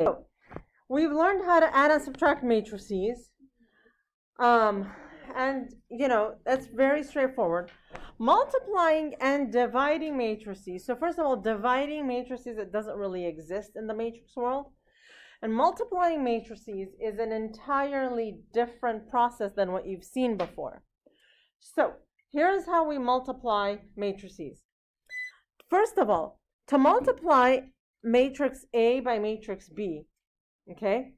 So we've learned how to add and subtract matrices. And that's very straightforward. Multiplying and dividing matrices. So first of all, dividing matrices, it doesn't really exist in the matrix world. And multiplying matrices is an entirely different process than what you've seen before. So here's how we multiply matrices. First of all, to multiply matrix A by matrix B, okay,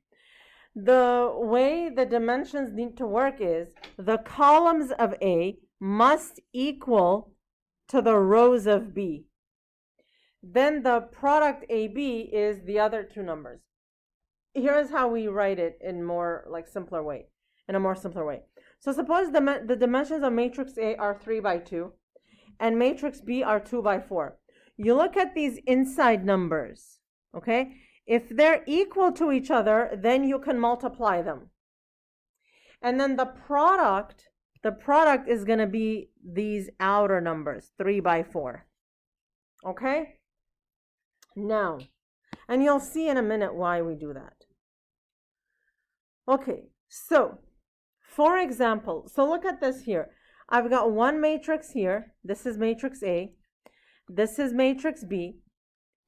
the way the dimensions need to work is the columns of A must equal to the rows of B. Then the product AB is the other two numbers. Here's how we write it in a more simpler way. So suppose the dimensions of matrix A are 3 by 2 and matrix B are 2 by 4. You look at these inside numbers, okay? If they're equal to each other, then you can multiply them. And then the product is going to be these outer numbers, 3 by 4. Okay? Now, and you'll see in a minute why we do that. Okay, so, for example, so look at this here. I've got one matrix here. This is matrix A. This is matrix B.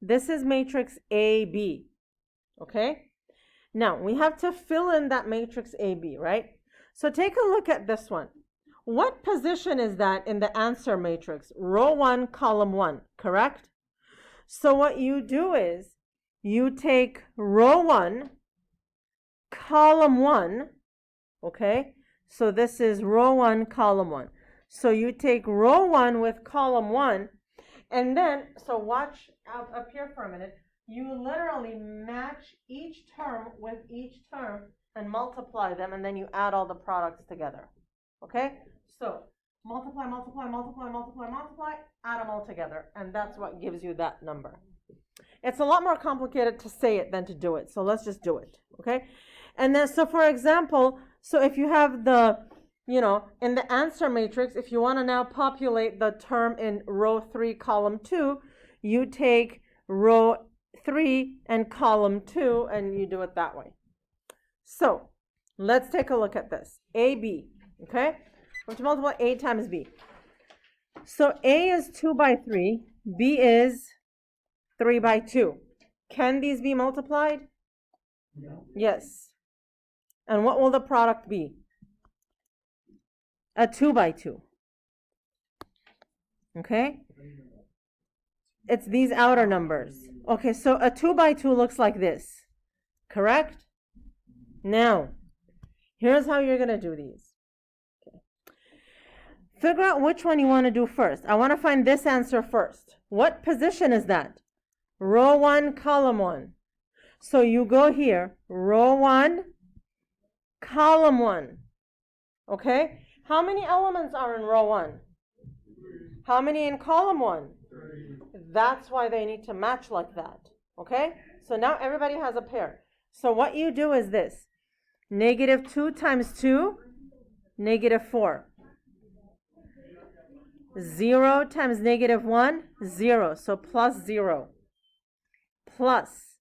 This is matrix AB, okay? Now, we have to fill in that matrix AB, right? So take a look at this one. What position is that in the answer matrix? Row 1, column 1, correct? So what you do is you take row 1, column 1, okay? So this is row 1, column 1. So you take row 1 with column 1, and then, so watch up here for a minute, you literally match each term with each term and multiply them, and then you add all the products together. Okay? So multiply, add them all together, and that's what gives you that number. It's a lot more complicated to say it than to do it, so let's just do it. Okay? And then, so for example, so if you have the in the answer matrix, if you want to now populate the term in row 3, column 2, you take row 3 and column 2, and you do it that way. So let's take a look at this. AB, okay? We have to multiply A times B. So A is 2 by 3, B is 3 by 2. Can these be multiplied? No. Yes. And what will the product be? A 2 by 2. Okay? It's these outer numbers. Okay, so a 2 by 2 looks like this. Correct? Now, here's how you're going to do these. Okay. Figure out which one you want to do first. I want to find this answer first. What position is that? Row 1, column 1. So you go here, row 1, column 1. Okay? How many elements are in row 1? How many in column 1? 3. That's why they need to match like that. Okay? So now everybody has a pair. So what you do is this. -2 times 2, -4. 0 times -1, 0. So plus 0. Plus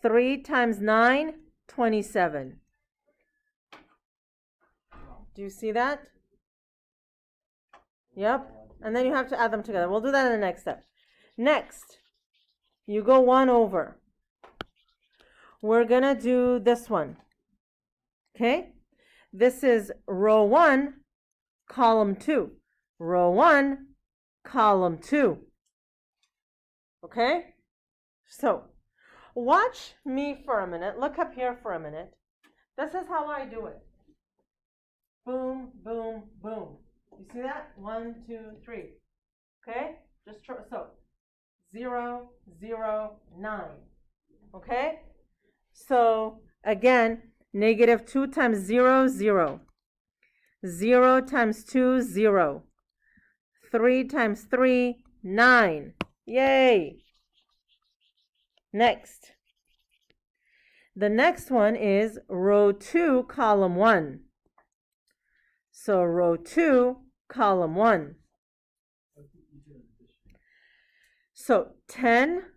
3 times 9, 27. Do you see that? Yep. And then you have to add them together. We'll do that in the next step. Next, you go 1 over. We're going to do this one. Okay? This is row 1, column 2. Row 1, column 2. Okay? So, watch me for a minute. Look up here for a minute. This is how I do it. Boom, boom, boom. You see that? 1, 2, 3. Okay? Just so 0, 0, 9. Okay? So again, -2 times 0, 0. 0 times 2, 0. 3 times 3, 9. Yay! Next. The next one is row 2, column 1. So row 2, column 1. So 10,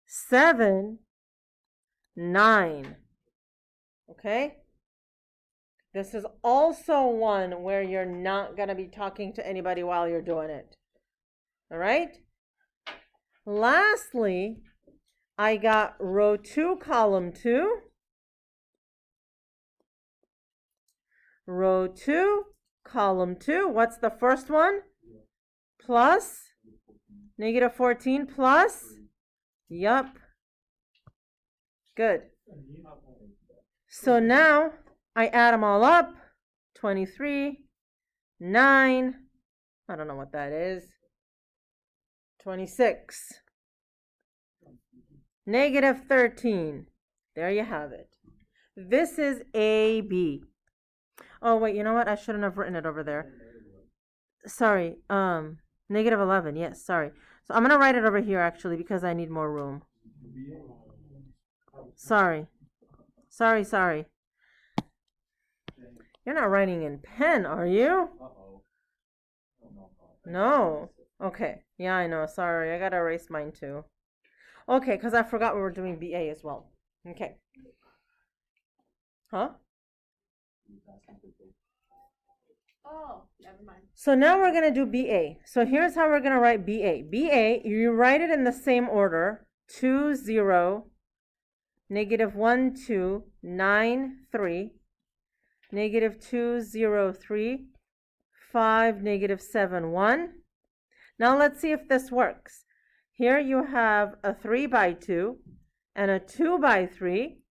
7, 9. Okay? This is also one where you're not going to be talking to anybody while you're doing it. All right? Lastly, I got row 2, column 2. Row 2, column 2. What's the first one? Plus negative 14 plus. Yup. Good. So now I add them all up. 23, 9. I don't know what that is. 26. Negative 13. There you have it. This is AB. Oh, wait, you know what? I shouldn't have written it over there. Sorry. Negative 11. Yes, sorry. So I'm going to write it over here, actually, because I need more room. Sorry. Sorry. You're not writing in pen, are you? No. Okay. Yeah, I know. Sorry. I got to erase mine, too. Okay, because I forgot we were doing BA as well. Okay. Huh? Oh, never mind. So now we're going to do BA. So here's how we're going to write BA. BA, you write it in the same order. 2, 0, negative 1, 2, 9, 3, negative 2, 0, 3, 5, negative 7, 1. Now let's see if this works. Here you have a 3 by 2 and a 2 by 3.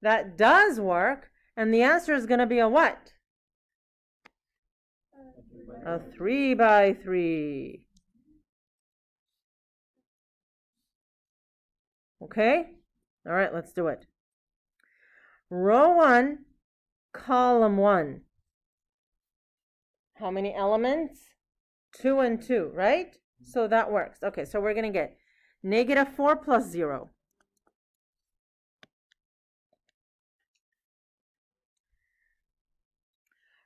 That does work. And the answer is going to be a what? A 3 by 3. Okay? All right, let's do it. Row 1, column 1. How many elements? 2 and 2, right? So that works. Okay, so we're going to get negative 4 plus 0.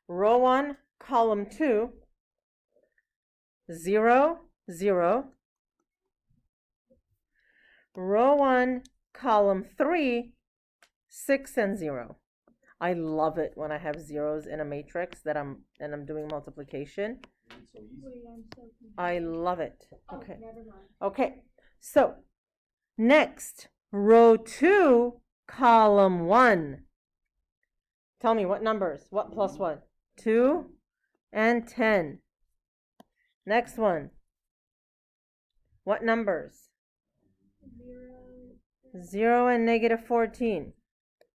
Row 1, column 2, 0, 0. Row 1, column 3, 6 and 0. I love it when I have zeros in a matrix that I'm doing multiplication. I love it. Okay. Okay. So, next, row 2, column 1. Tell me what numbers? What plus what? 2 and 10. Next one. What numbers? 0 and negative 14.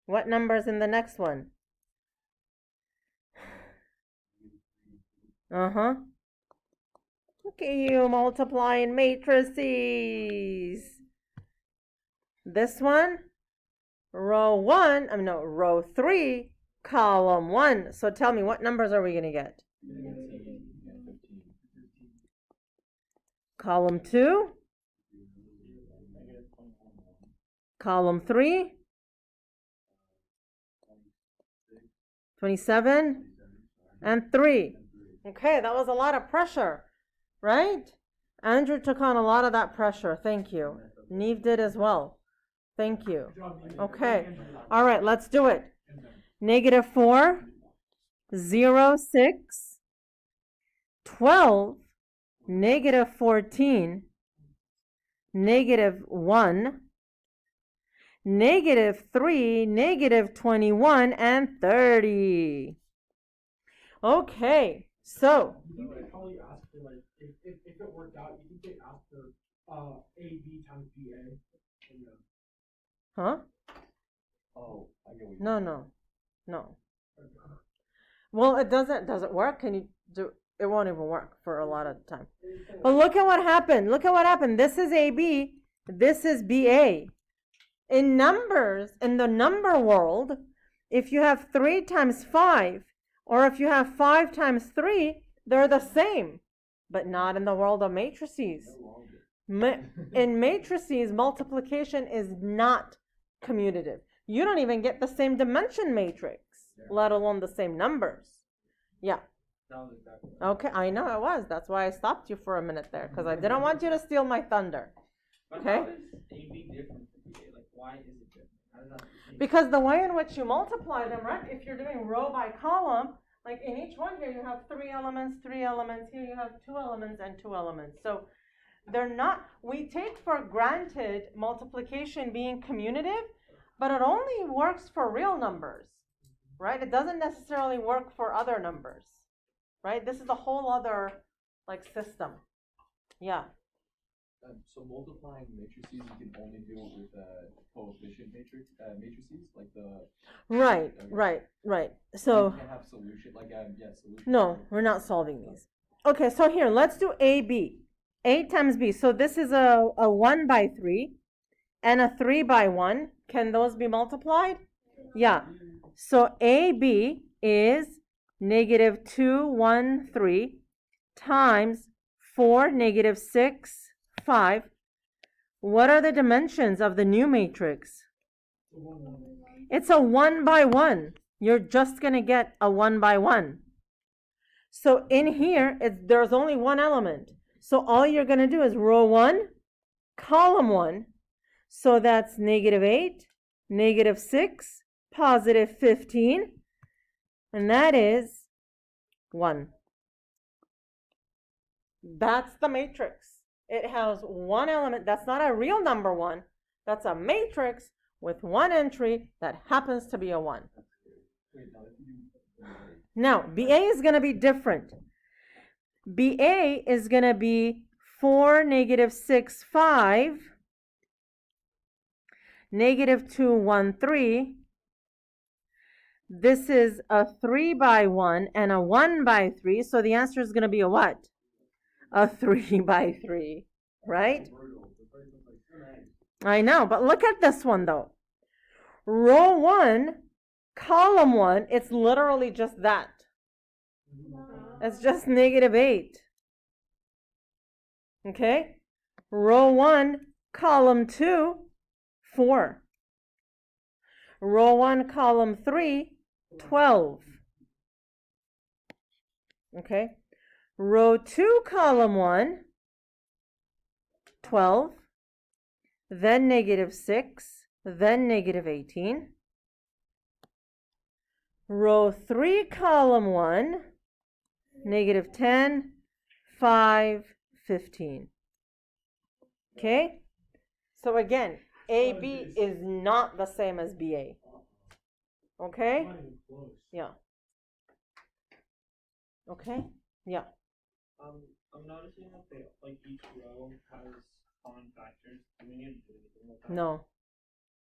What numbers in the next one? Look at you multiplying matrices. This one, row 3, column 1. So tell me, what numbers are we going to get? Column 2, column 3, 27, and 3. Okay, that was a lot of pressure, right? Andrew took on a lot of that pressure. Thank you. Neve did as well. Thank you. Okay. All right, let's do it. Negative 4, 0, 6, 12, negative 14, negative 1, negative 3, negative 21, and 30. Okay, so. You think they probably asked for, like, if it worked out, you think they asked for AB times BA? Huh? Oh, I get what you No. Well, does it work? Can you do? It won't even work for a lot of the time. But look at what happened. This is AB. This is BA. In numbers, in the number world, if you have 3 times 5, or if you have 5 times 3, they're the same. But not in the world of matrices. In matrices, multiplication is not commutative. You don't even get the same dimension matrix, let alone the same numbers. Yeah. Okay, I know it was. That's why I stopped you for a minute there, because I didn't want you to steal my thunder. Okay? How is AB different from BA? Like, Why is it different? How does that change? Because the way in which you multiply them, right? If you're doing row by column, like in each one here you have 3 elements, 3 elements. Here you have 2 elements and 2 elements. So they're not, we take for granted multiplication being commutative, but it only works for real numbers, right? It doesn't necessarily work for other numbers, right? This is a whole other like system. Yeah. So multiplying matrices, you can only do it with coefficient matrices, like the. Right. So you can't have solution, like solution. no, we're not solving these. Okay, so here let's do AB. A times B. So this is a 1 by 3 and a 3 by 1. Can those be multiplied? Yeah. So AB is negative 2, 1, 3 times 4, negative 6, 5. What are the dimensions of the new matrix? It's a 1 by 1. You're just going to get a 1 by 1. So in here, there's only one element. So all you're going to do is row 1, column 1. So that's negative 8, negative 6, positive 15. And that is 1. That's the matrix. It has one element. That's not a real number 1. That's a matrix with one entry that happens to be a 1. Now, BA is going to be different. BA is going to be 4, negative 6, 5, negative 2, 1, 3. This is a 3 by 1 and a 1 by 3. So the answer is going to be a what? A 3 by 3, right? I know, but look at this one though. Row 1, column 1, it's literally just that. It's just negative 8. Okay? Row 1, column 2, 4. Row 1, column 3, 12. Okay? Row 2, column 1, 12. Then negative 6. Then negative 18. Row 3, column 1, negative 10, 5, 15. Okay? So again, AB is not the same as BA. Okay? Yeah. Okay? Yeah. I'm noticing that each row has common factors. Do we need to do anything with that? No.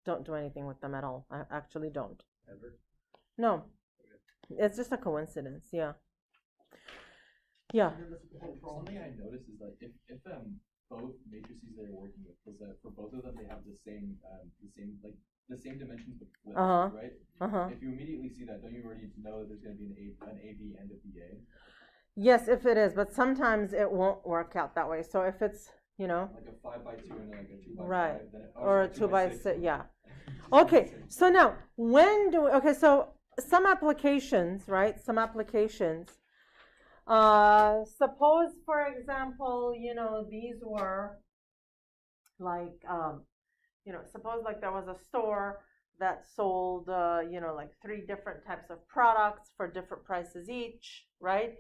Don't do anything with them at all. I actually don't. Ever? No. It's just a coincidence. Yeah. Yeah. Something I noticed is that if both matrices that you're working with is that for both of them they have the same dimensions but flipped, right? If you immediately see that, don't you already know that there's going to be an AB and a BA? Yes, if it is, but sometimes it won't work out that way. So if it's, like a 5 by 2 and like a 2 by right, 5, then or a 2 by 6, yeah. Okay, so now so some applications, right? Some applications. Suppose, for example, these were like, suppose like there was a store that sold, like 3 different types of products for different prices each, right?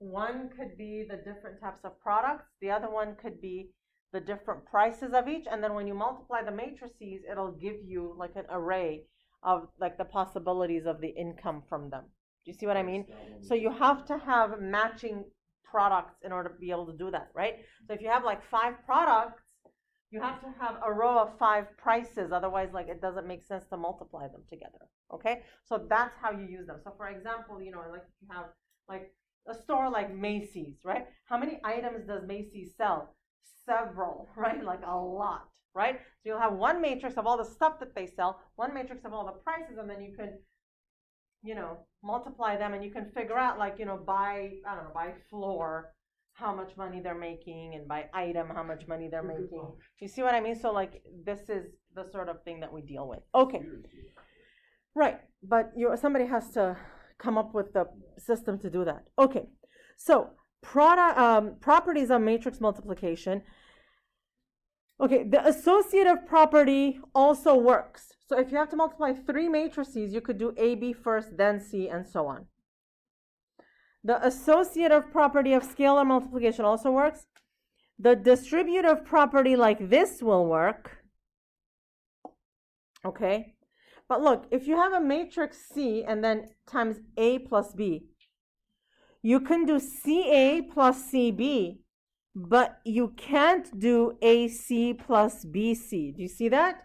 One could be the different types of products. The other one could be the different prices of each. And then when you multiply the matrices, it'll give you like an array of like the possibilities of the income from them. Do you see what I mean? So you have to have matching products in order to be able to do that, right? So if you have like 5 products, you have to have a row of 5 prices. Otherwise, like it doesn't make sense to multiply them together. Okay? So that's how you use them. So for example, like if you have like a store like Macy's, right? How many items does Macy's sell? Several, right? Like a lot, right? So you'll have one matrix of all the stuff that they sell, one matrix of all the prices, and then you can, multiply them and you can figure out like, by floor, how much money they're making, and by item, how much money they're making. You see what I mean? So like this is the sort of thing that we deal with. Okay. Right. But somebody has to come up with the system to do that. Okay, so properties of matrix multiplication. Okay, the associative property also works. So if you have to multiply 3 matrices, you could do AB first, then C, and so on. The associative property of scalar multiplication also works. The distributive property like this will work. Okay, but look, if you have a matrix C and then times A plus B, you can do CA plus CB, but you can't do AC plus BC. Do you see that?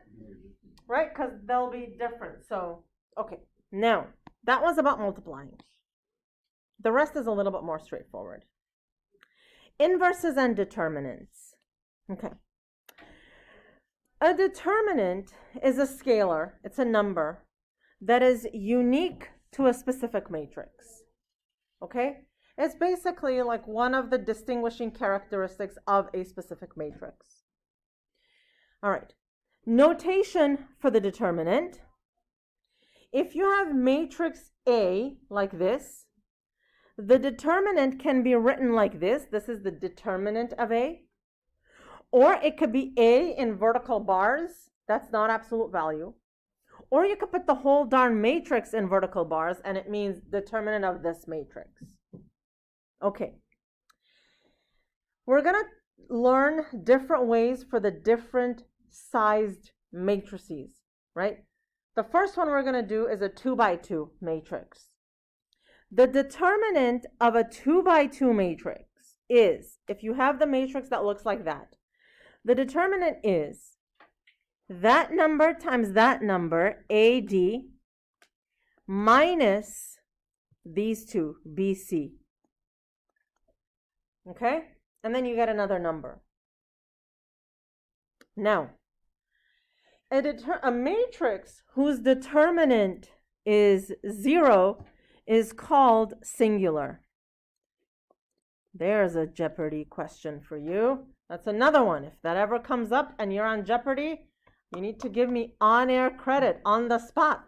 Right? Because they'll be different. So, okay. Now, that was about multiplying. The rest is a little bit more straightforward. Inverses and determinants. Okay. A determinant is a scalar. It's a number that is unique to a specific matrix. Okay? It's basically like one of the distinguishing characteristics of a specific matrix. All right. Notation for the determinant. If you have matrix A like this, the determinant can be written like this. This is the determinant of A. Or it could be A in vertical bars. That's not absolute value. Or you could put the whole darn matrix in vertical bars, and it means determinant of this matrix. Okay. We're going to learn different ways for the different sized matrices, right? The first one we're going to do is a 2 by 2 matrix. The determinant of a 2 by 2 matrix is, if you have the matrix that looks like that, the determinant is that number times that number, AD, minus these two, BC. Okay? And then you get another number. Now, a matrix whose determinant is 0 is called singular. There's a Jeopardy question for you. That's another one. If that ever comes up and you're on Jeopardy, you need to give me on-air credit on the spot.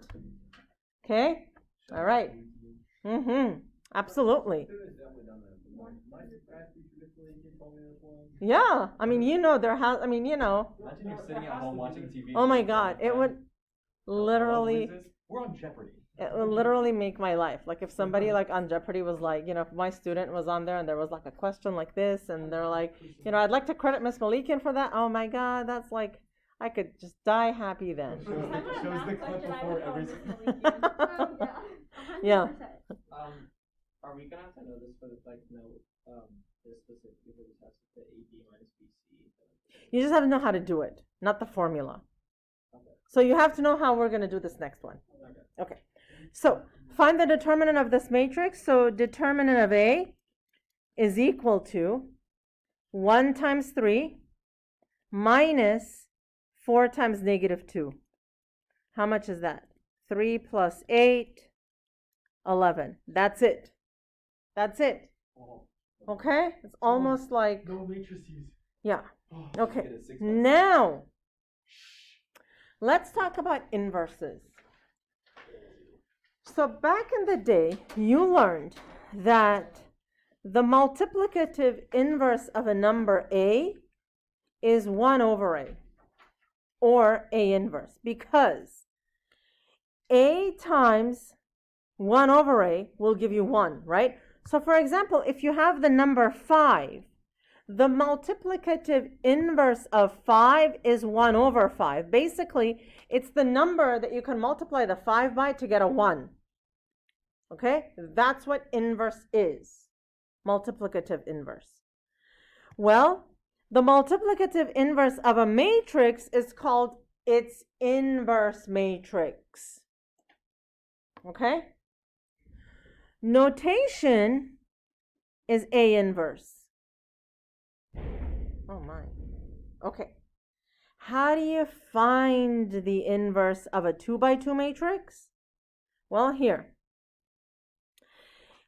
Okay? All right. Absolutely. Yeah. I mean, you know, there has, I mean, you know. Imagine you're sitting at home watching TV. Oh my God. It would literally. We're on Jeopardy. It would literally make my life. Like if somebody like on Jeopardy was like, you know, if my student was on there and there was like a question like this and they're like, you know, I'd like to credit Miss Malikian for that. Oh my God, that's like, I could just die happy then. Shows the clip before every. Yeah. Are we gonna have to know this for the like this specifically for the test the AB minus BC? You just have to know how to do it, not the formula. Okay. So you have to know how we're gonna do this next one. Okay. So find the determinant of this matrix. So determinant of A is equal to 1 times 3 minus 4 times negative 2. How much is that? 3 plus 8, 11. That's it. That's it. Okay? It's almost like... No matrices. Yeah. Okay. Now, let's talk about inverses. So back in the day, you learned that the multiplicative inverse of a number A is 1 over A, or A inverse, because A times 1 over A will give you 1, right? So for example, if you have the number 5, the multiplicative inverse of 5 is 1 over 5. Basically, it's the number that you can multiply the 5 by to get a 1. Okay? That's what inverse is. Multiplicative inverse. Well, the multiplicative inverse of a matrix is called its inverse matrix. Okay? Notation is A inverse. Oh my. Okay. How do you find the inverse of a 2 by 2 matrix? Well, here.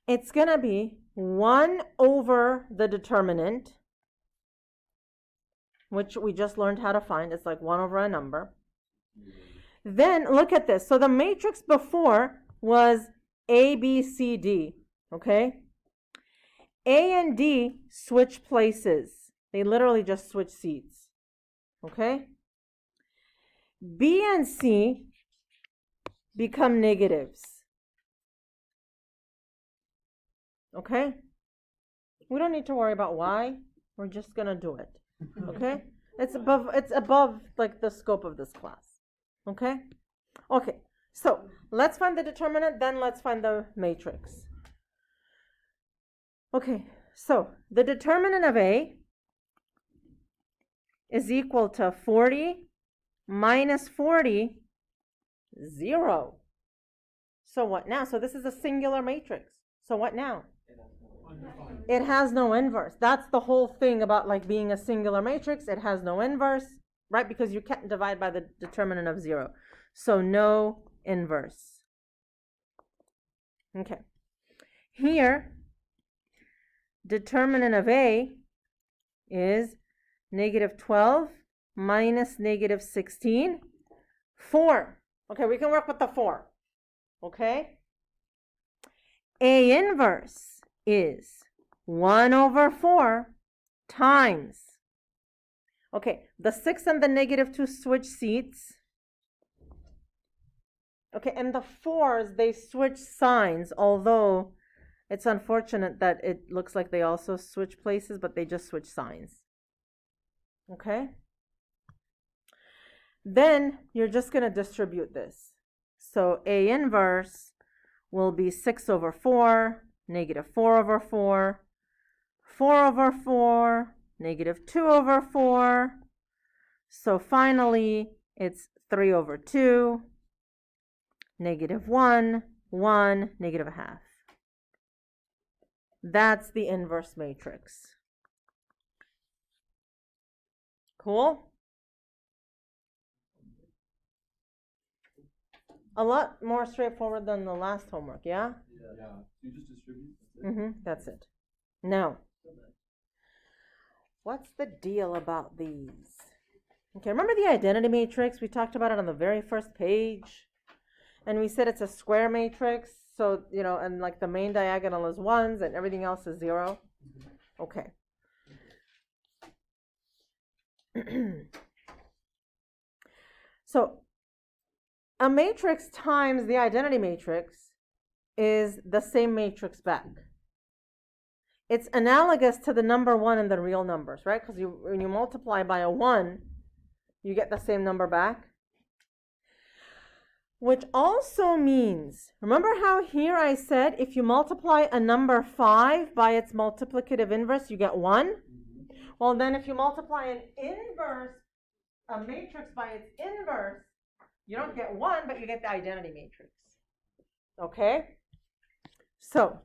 It's going to be 1 over the determinant, which we just learned how to find. It's like 1 over a number. Then look at this. So the matrix before was A, B, C, D. Okay? A and D switch places. They literally just switch seats. Okay? B and C become negatives. Okay? We don't need to worry about why. We're just going to do it. Okay? It's above like the scope of this class. Okay? Okay. So, let's find the determinant, then let's find the matrix. Okay. So, the determinant of A is equal to 40 minus 40, 0. So what now? So this is a singular matrix. So what now? Undefined. It has no inverse. That's the whole thing about like being a singular matrix. It has no inverse, right? Because you can't divide by the determinant of 0. So no inverse. Okay. Here, determinant of A is negative 12 minus negative 16, 4. Okay, we can work with the 4. Okay? A inverse is 1 over 4 times. Okay, the 6 and the negative 2 switch seats. Okay, and the 4s, they switch signs, although it's unfortunate that it looks like they also switch places, but they just switch signs. Okay? Then you're just going to distribute this. So A inverse will be 6 over 4, negative 4 over 4, 4 over 4, negative 2 over 4. So finally, it's 3 over 2, negative 1, 1, negative a half. That's the inverse matrix. Cool? A lot more straightforward than the last homework, yeah? Yeah. So you just distribute. That's it. Now, what's the deal about these? Okay, remember the identity matrix? We talked about it on the very first page. And we said it's a square matrix. So, you know, and like the main diagonal is 1s and everything else is 0. Okay. So, a matrix times the identity matrix is the same matrix back. It's analogous to the number 1 in the real numbers, right? Because when you multiply by a 1, you get the same number back. Which also means, remember how here I said if you multiply a number 5 by its multiplicative inverse, you get 1? Well, then if you multiply an inverse, a matrix by its inverse, you don't get 1, but you get the identity matrix. Okay? So,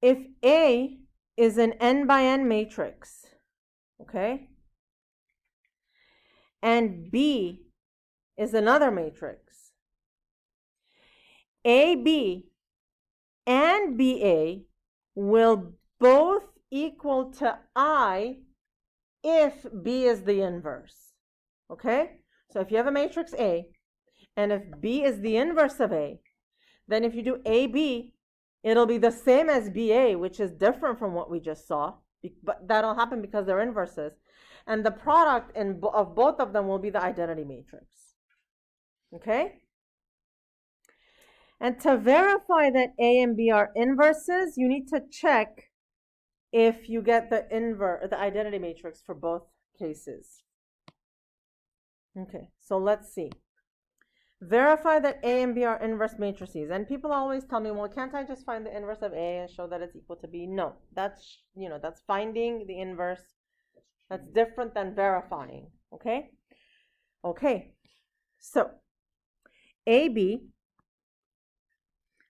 if A is an n by n matrix, okay, and B is another matrix, AB and BA will both equal to I if B is the inverse. Okay? So if you have a matrix A, and if B is the inverse of A, then if you do AB, it'll be the same as BA, which is different from what we just saw, but that'll happen because they're inverses. And the product of both of them will be the identity matrix. Okay? And to verify that A and B are inverses, you need to check if you get the identity matrix for both cases. Okay, so let's see. Verify that A and B are inverse matrices. And people always tell me, well, can't I just find the inverse of A and show that it's equal to B? No, that's finding the inverse. That's different than verifying, okay? Okay, so AB,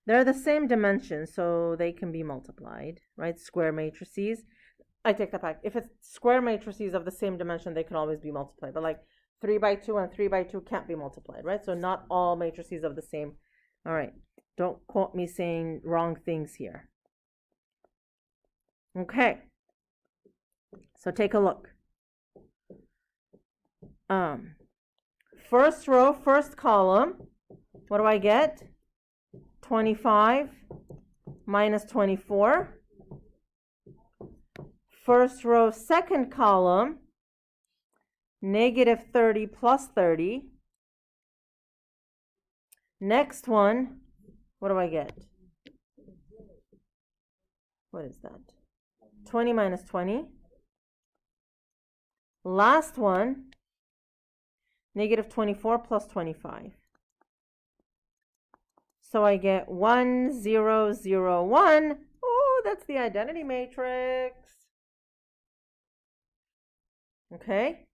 they're the same dimension, so they can be multiplied, right? Square matrices. I take that back. If it's square matrices of the same dimension, they can always be multiplied. But like 3 by 2 and 3 by 2 can't be multiplied, right? So not all matrices of the same. All right. Don't quote me saying wrong things here. Okay. So take a look. First row, first column. What do I get? 25 minus 24. First row, second column, negative 30 plus 30. Next one, what do I get? What is that? 20 minus 20. Last one, negative 24 plus 25. So I get 1, 0, 0, 1. Oh, that's the identity matrix. Okay.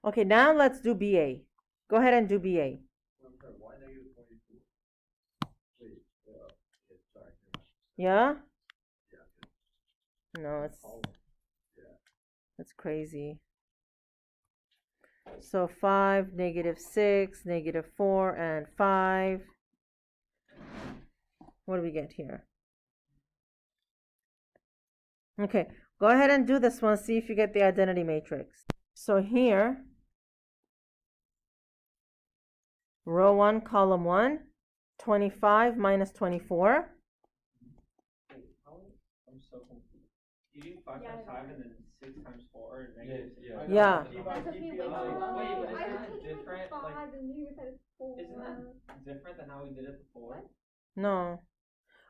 Okay, now let's do BA. Go ahead and do BA. Why negative 22? Wait, sorry. Yeah? Yeah. No, it's Yeah. that's crazy. So 5, negative 6, negative 4, and 5. What do we get here? Okay, go ahead and do this one. See if you get the identity matrix. So here, row 1, column 1, 25 minus 24. Wait, I'm so confused. You do 5 Yeah, times I 5 know. and then 6 times 4 or negative 6 Yeah. times Yeah. 5. That's okay, wait, Wait, but I isn't was that thinking different? like Like, 5 and you said 4. isn't that different than how we did it before? No.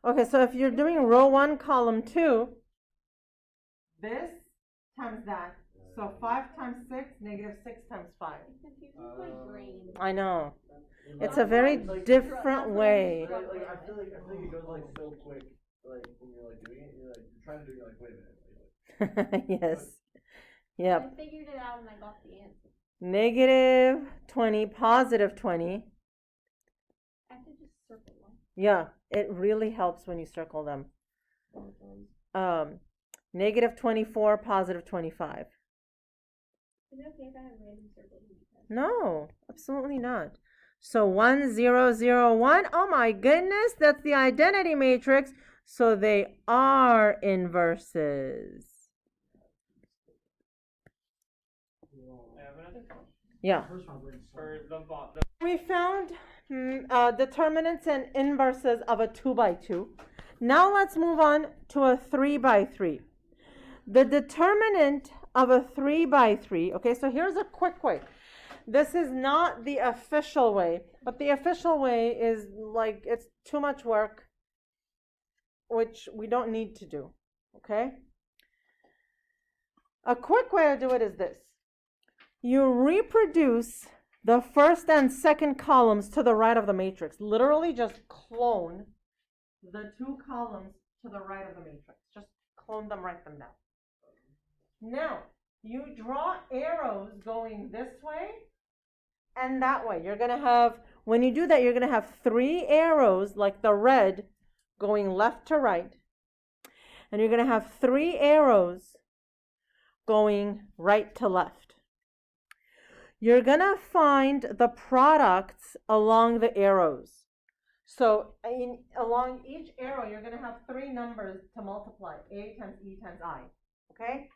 Okay, so if you're doing row 1, column 2, this times that. So 5 times 6, negative 6 times 5. It confuses my brain. I know. It's That's a very why- different that's why way. I'm struggling I with feel it. like it goes like so quick. Like when you're like doing it, you're trying to do it. You're like, wait a minute. Yes. Yep. I figured it out and I got the answer. Negative 20, positive 20. I have to just circle one. Yeah, it really helps when you circle them. Negative 24, positive 25. Is it okay if I have random circles? No, absolutely not. So 1, 0, 0, 1. Oh my goodness, that's the identity matrix. So they are inverses. I have another question. Yeah. For the We found determinants and inverses of a 2 by 2. Now let's move on to a 3 by 3. The determinant of a 3 by 3, okay, so here's a quick way. This is not the official way, but the official way is like it's too much work, which we don't need to do, okay? A quick way to do it is this. You reproduce the first and second columns to the right of the matrix. Literally just clone the 2 columns to the right of the matrix. Just clone them, write them down. Now, you draw arrows going this way and that way. You're going to have, when you do that, you're going to have 3 arrows like the red going left to right. And you're going to have 3 arrows going right to left. You're going to find the products along the arrows. So along each arrow, you're going to have 3 numbers to multiply. A times E times I. Okay?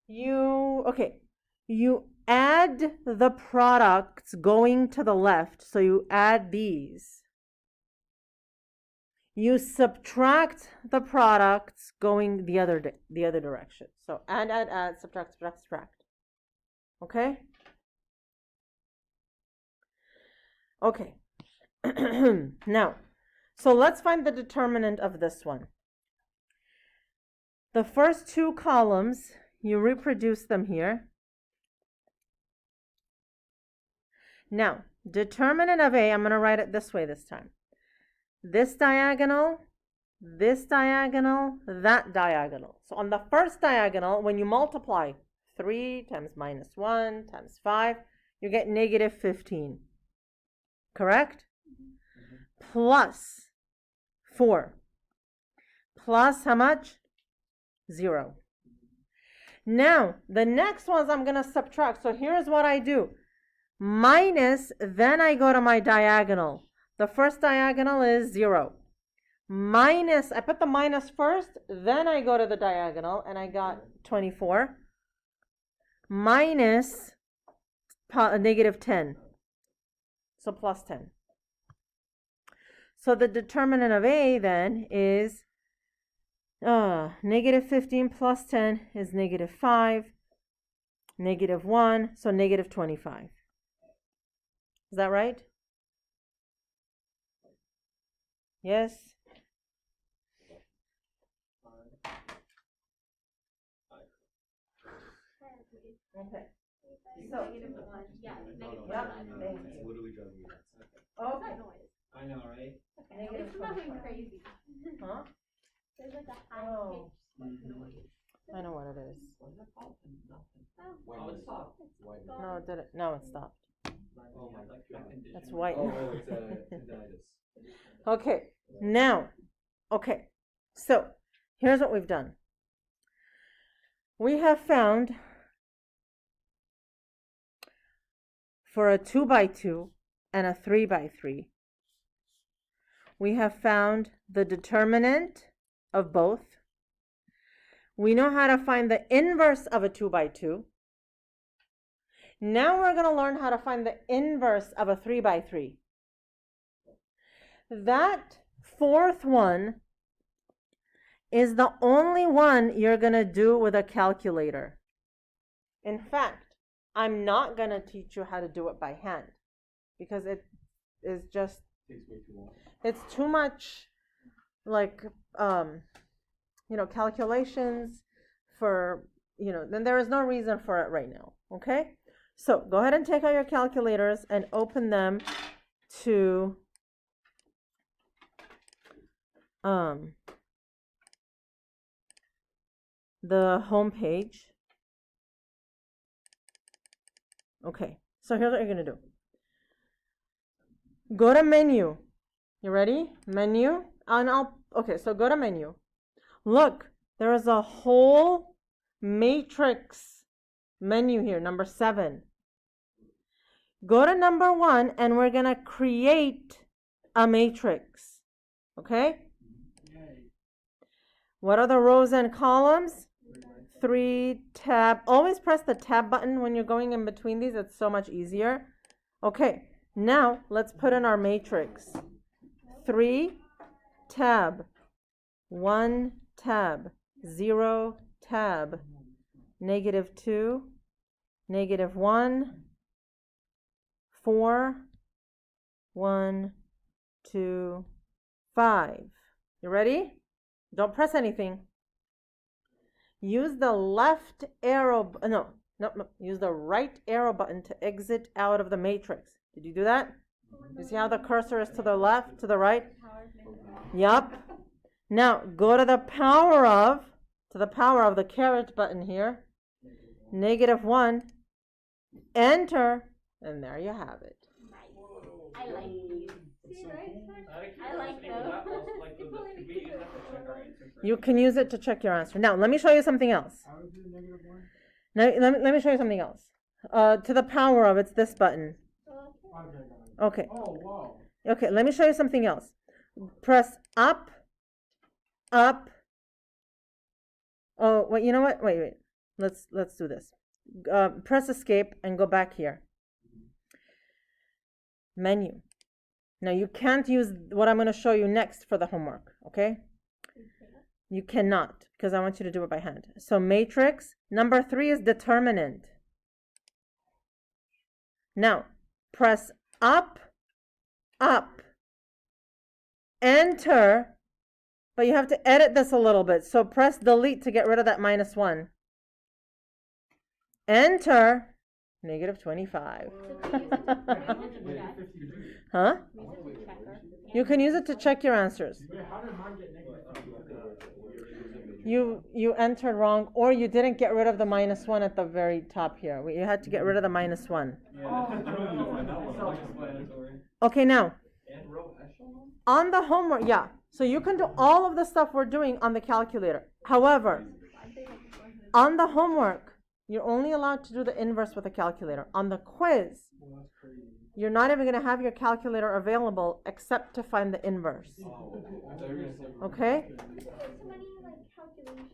You add the products going to the left. So you add these. You subtract the products going the other direction. So add, subtract, subtract. Okay? Okay. Now, so let's find the determinant of this one. The first 2 columns, you reproduce them here. Now, determinant of A, I'm going to write it this way this time. This diagonal, that diagonal. So on the first diagonal, when you multiply 3 times minus 1 times 5, you get negative 15. Correct? Mm-hmm. Plus 4. Plus how much? 0. Now, the next ones I'm going to subtract. So here's what I do. Minus, then I go to my diagonal. The first diagonal is 0. Minus, I put the minus first, then I go to the diagonal, and I got 24. Minus negative 10. So plus 10. So the determinant of A then is Negative 15 plus 10 is negative 5. Negative 1, so negative 25. Is that right? Yes? Okay. So, Negative 1. Yeah, negative Yep, 1. thank It's you. literally driving me nuts. Okay. I know, right? Okay, Negative it's nothing 25. crazy. Huh? There's like a high Oh. pitched noise. I know what it is. What's it called? Nothing. Oh, Oh, it's stopped. White. gone. No, it didn't. No, it stopped. Oh my Like God. that condition. That's white. Oh, it's tendinitis. Okay, now, okay, so here's what we've done. We have found for a 2 by 2 and a 3 by 3, we have found the determinant of both. We know how to find the inverse of a 2 by 2. Now we're going to learn how to find the inverse of a 3 by 3. That fourth one is the only one you're going to do with a calculator. In fact, I'm not going to teach you how to do it by hand because it is just, Takes way too long. it's too much like, calculations for, then there is no reason for it right now. Okay? So go ahead and take out your calculators and open them to the home page. Okay, so here's what you're gonna do. Go to menu. You ready? Menu. Okay, so go to menu. Look, there is a whole matrix menu here, number 7. Go to number 1 and we're gonna create a matrix. Okay? Yay. What are the rows and columns? 3 tab. Always press the tab button when you're going in between these. It's so much easier. Okay, now let's put in our matrix. 3 tab, 1 tab, 0 tab, negative 2, negative 1, 4, 1, 2, 5. You ready? Don't press anything. Use the left arrow, no, use the right arrow button to exit out of the matrix. Did you do that? You see how the cursor is to the left, to the right? Yup. Now go to the power of the caret button here. Negative 1. Enter, and there you have it. Nice. I like these. See, right? I like those. You can use it to check your answer. Now, let me show you something else. How is it negative 1? Now, let me show you something else. To the power of, it's this button. Okay, got it. Okay. Oh, wow. Okay, let me show you something else. Press up, up. Oh, wait, you know what? Wait. Let's do this. Press escape and go back here. Menu. Now, you can't use what I'm going to show you next for the homework, okay? You cannot, because I want you to do it by hand. So matrix, number 3 is determinant. Now, press up, up, enter, but you have to edit this a little bit. So press delete to get rid of that minus 1. Enter, negative 25. Huh? You can use it to check your answers. Wait, how did mine get negative 50? You entered wrong, or you didn't get rid of the minus 1 at the very top here. You had to get rid of the minus 1. Okay, now, on the homework, yeah. So you can do all of the stuff we're doing on the calculator. However, on the homework, you're only allowed to do the inverse with a calculator. On the quiz, Well, that's crazy. you're not even going to have your calculator available except to find the inverse. Oh, I thought you were gonna say Okay? So many like calculations.